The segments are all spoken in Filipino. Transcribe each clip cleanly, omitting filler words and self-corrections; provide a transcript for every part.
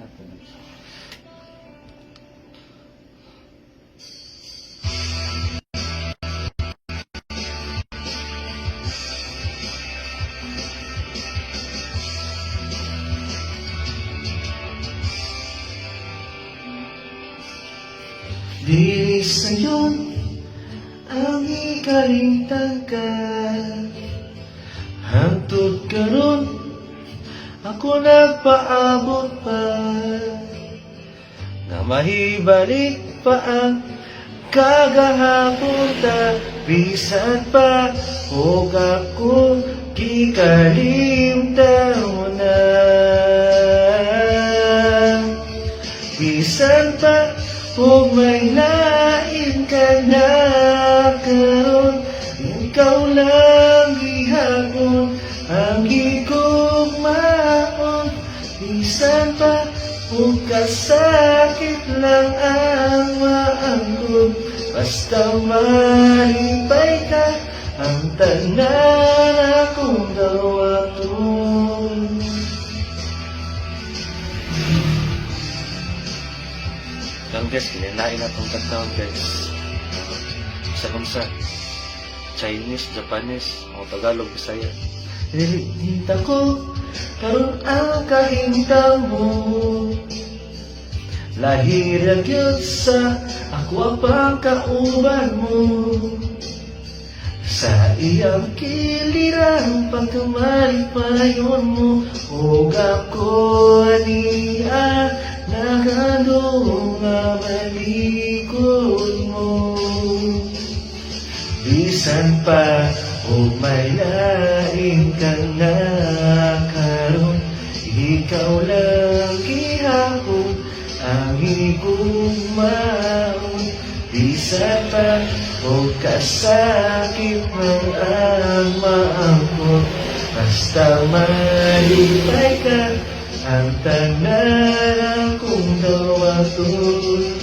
natin. Dili sa'yo ang ikalintangkan. Hangtod karon ako nagpaabot pa, na mahibalik pa ang kagahapon ta. Bisan pa huwag ako kikalimtan mo na. Bisan pa huwag may lain ka na karon. Ikaw lang gihapon ang gigugmaon. Bisan pa huwag kasakit lang ang maangkog. Basta malipay ka ang tanan akong dawaton. Lang guys, kininain na itong taon guys. Sa kumsa, Chinese, Japanese, o Tagalog, Bisaya. Nilita ko karon ang kahintang mo. Lahir gyud sa ako ang kauban mo. Sa iyang kilirang pagkamalipayon mo, huwag ako aniya nakandong nga malikod mo. Bisan pa o may lain ka na karon, ikaw lang gihapon ang higugmaon. Bisan pa o kasakit man ang maangkot. Basta malipay ka ang tanan akong dawaton.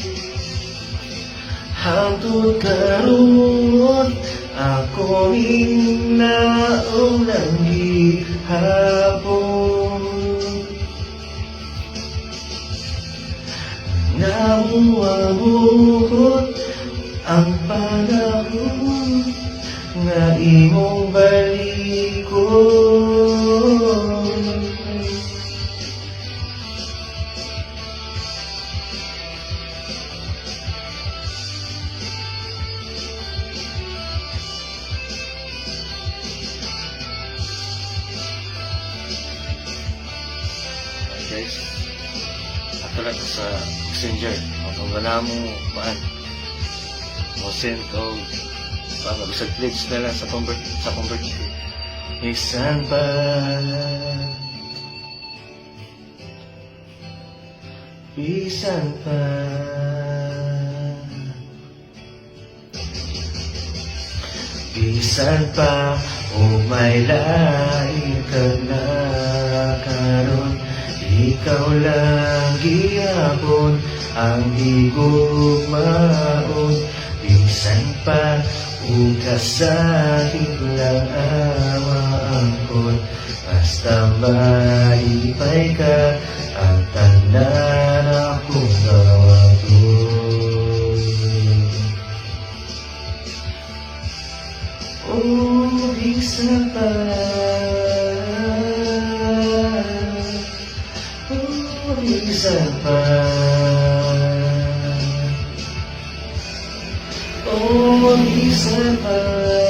Hangtod karon ako inaong lang gihapon. Namuabuhot ang panahon nga imong balikon. Guys, ato lang sa messenger. Kung wala mo maan, mo send o bisag pledge na lang sa convert. Isan pa bisan pa bisan pa o may lain ka na karon, ikaw lang gihapon ang higugmaon. Bisan pa ug kasakit lang ang maangkot. Basta malipay ka ang tanan akong dawaton. Oh, bisan pa, oh, bisan pa, oh, bisan pa.